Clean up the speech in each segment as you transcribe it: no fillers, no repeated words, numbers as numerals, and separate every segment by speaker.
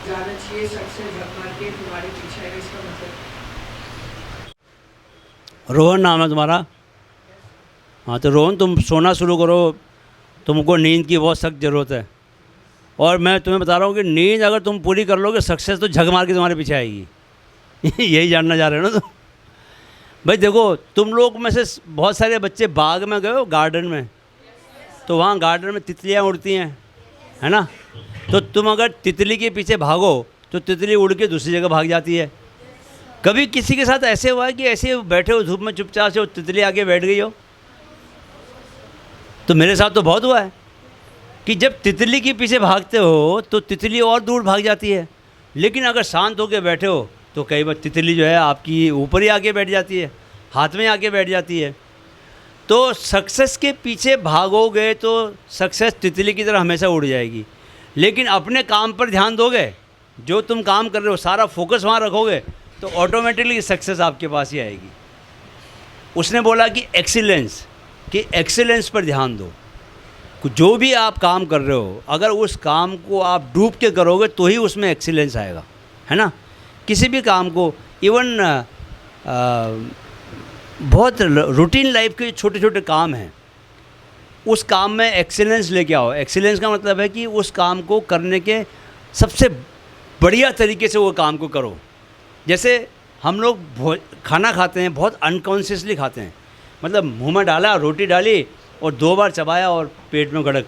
Speaker 1: जाना चाहिए सबसे झक मार के तुम्हारे पीछे आएगा, इसका मतलब?
Speaker 2: रोहन नाम है तुम्हारा? हाँ, तो रोहन तुम सोना शुरू करो, तुमको नींद की बहुत सख्त ज़रूरत है। और मैं तुम्हें बता रहा हूँ कि नींद अगर तुम पूरी कर लोगे, सक्सेस तो झक मार के तुम्हारे पीछे आएगी। यही जानना चाह रहे हो ना तुम? भाई देखो, तुम लोग में से बहुत सारे बच्चे बाग में गए हो, गार्डन में, तो वहाँ गार्डन में तितलियाँ उड़ती हैं, है ना? तो तुम अगर तितली के पीछे भागो तो तितली उड़ के दूसरी जगह भाग जाती है। कभी किसी के साथ ऐसे हुआ है कि ऐसे बैठे हो धूप में चुपचाप से, वो तितली आके बैठ गई हो? तो मेरे साथ तो बहुत हुआ है कि जब तितली के पीछे भागते हो तो तितली और दूर भाग जाती है, लेकिन अगर शांत होकर बैठे हो तो कई बार तितली जो है आपकी ऊपर ही आके बैठ जाती है, हाथ में आके बैठ जाती है। तो सक्सेस के पीछे भागोगे तो सक्सेस तितली की तरह हमेशा उड़ जाएगी, लेकिन अपने काम पर ध्यान दोगे, जो तुम काम कर रहे हो सारा फोकस वहाँ रखोगे, तो ऑटोमेटिकली सक्सेस आपके पास ही आएगी। उसने बोला कि एक्सीलेंस पर ध्यान दो। जो भी आप काम कर रहे हो, अगर उस काम को आप डूब के करोगे तो ही उसमें एक्सीलेंस आएगा, है ना? किसी भी काम को, इवन बहुत रूटीन लाइफ के छोटे छोटे काम हैं, उस काम में एक्सीलेंस लेके आओ। एक्सीलेंस का मतलब है कि उस काम को करने के सबसे बढ़िया तरीके से वो काम को करो। जैसे हम लोग खाना खाते हैं, बहुत अनकॉन्शियसली खाते हैं, मतलब मुंह में डाला, रोटी डाली और 2 बार चबाया और पेट में गड़क,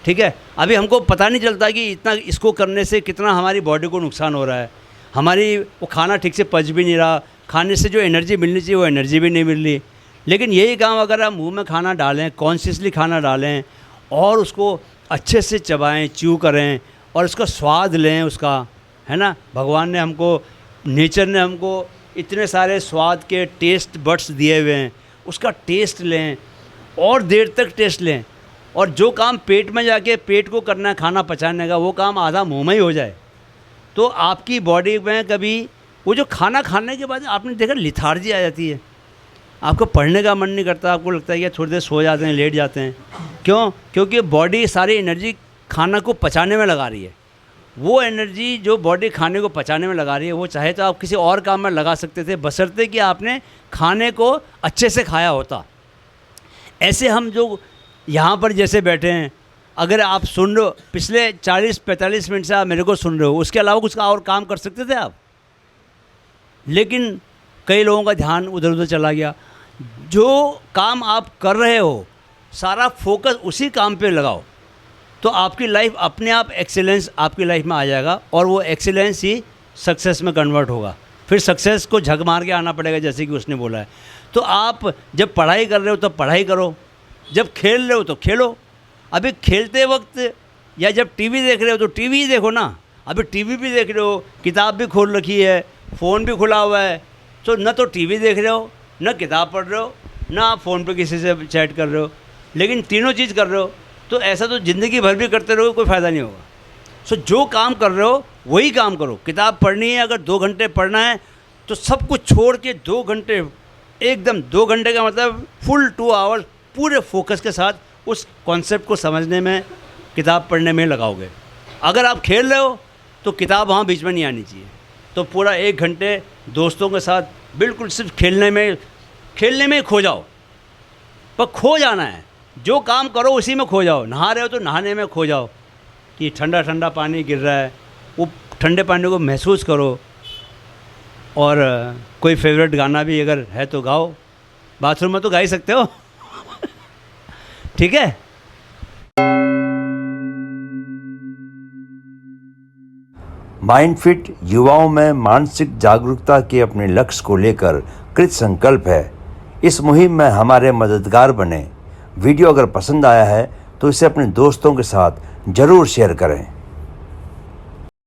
Speaker 2: ठीक है? अभी हमको पता नहीं चलता कि इतना इसको करने से कितना हमारी बॉडी को नुकसान हो रहा है। हमारी वो खाना ठीक से पच भी नहीं रहा, खाने से जो एनर्जी मिलनी चाहिए वो एनर्जी भी नहीं मिल रही। लेकिन यही काम अगर आप मुंह में खाना डालें, कॉन्शियसली खाना डालें और उसको अच्छे से चबाएं, च्यू करें और उसका स्वाद लें उसका, है ना? भगवान ने हमको, नेचर ने हमको इतने सारे स्वाद के टेस्ट बड्स दिए हुए हैं, उसका टेस्ट लें और देर तक टेस्ट लें। और जो काम पेट में जाके पेट को करना है, खाना पचाने का, वो काम आधा मुंह में ही हो जाए, तो आपकी बॉडी में कभी वो जो खाना खाने के बाद आपने देखा लिथार्जी आ जाती है, आपको पढ़ने का मन नहीं करता, आपको लगता है कि थोड़ी देर सो जाते हैं, लेट जाते हैं। क्यों? क्योंकि बॉडी सारी एनर्जी खाना को पचाने में लगा रही है। वो एनर्जी जो बॉडी खाने को पचाने में लगा रही है, वो चाहे तो आप किसी और काम में लगा सकते थे, बशर्ते कि आपने खाने को अच्छे से खाया होता। ऐसे हम जो यहाँ पर जैसे बैठे हैं, अगर आप सुन रहे हो, पिछले 40-45 मिनट से आप मेरे को सुन रहे हो, उसके अलावा कुछ और काम कर सकते थे आप, लेकिन कई लोगों का ध्यान उधर उधर चला गया। जो काम आप कर रहे हो सारा फोकस उसी काम पे लगाओ, तो आपकी लाइफ अपने आप एक्सीलेंस आपकी लाइफ में आ जाएगा और वो एक्सीलेंस ही सक्सेस में कन्वर्ट होगा। फिर सक्सेस को झक मार के आना पड़ेगा, जैसे कि उसने बोला है। तो आप जब पढ़ाई कर रहे हो तो पढ़ाई करो, जब खेल रहे हो तो खेलो। अभी खेलते वक्त या जब टीवी देख रहे हो तो टीवी ही देखो ना। अभी टीवी भी देख रहे हो, किताब भी खोल रखी है, फ़ोन भी खुला हुआ है, तो न तो टीवी देख रहे हो, न किताब पढ़ रहे हो, ना आप फ़ोन पे किसी से चैट कर रहे हो, लेकिन तीनों चीज़ कर रहे हो। तो ऐसा तो ज़िंदगी भर भी करते रहोगे, कोई फ़ायदा नहीं होगा। सो जो काम कर रहे हो वही काम करो। किताब पढ़नी है, अगर 2 घंटे पढ़ना है तो सब कुछ छोड़ के 2 घंटे, एकदम 2 घंटे का मतलब फुल 2 आवर्स पूरे फोकस के साथ उस कॉन्सेप्ट को समझने में, किताब पढ़ने में लगाओगे। अगर आप खेल रहे हो तो किताब वहाँ बीच में नहीं आनी चाहिए। तो पूरा 1 घंटे दोस्तों के साथ बिल्कुल सिर्फ खेलने में ही खो जाओ, पर खो जाना है। जो काम करो उसी में खो जाओ। नहा रहे हो तो नहाने में खो जाओ कि ठंडा ठंडा पानी गिर रहा है, वो ठंडे पानी को महसूस करो। और कोई फेवरेट गाना भी अगर है तो गाओ, बाथरूम में तो गा ही सकते हो। ठीक है।
Speaker 3: माइंडफिट युवाओं में मानसिक जागरूकता के अपने लक्ष्य को लेकर कृत संकल्प है। इस मुहिम में हमारे मददगार बने। वीडियो अगर पसंद आया है तो इसे अपने दोस्तों के साथ ज़रूर शेयर करें।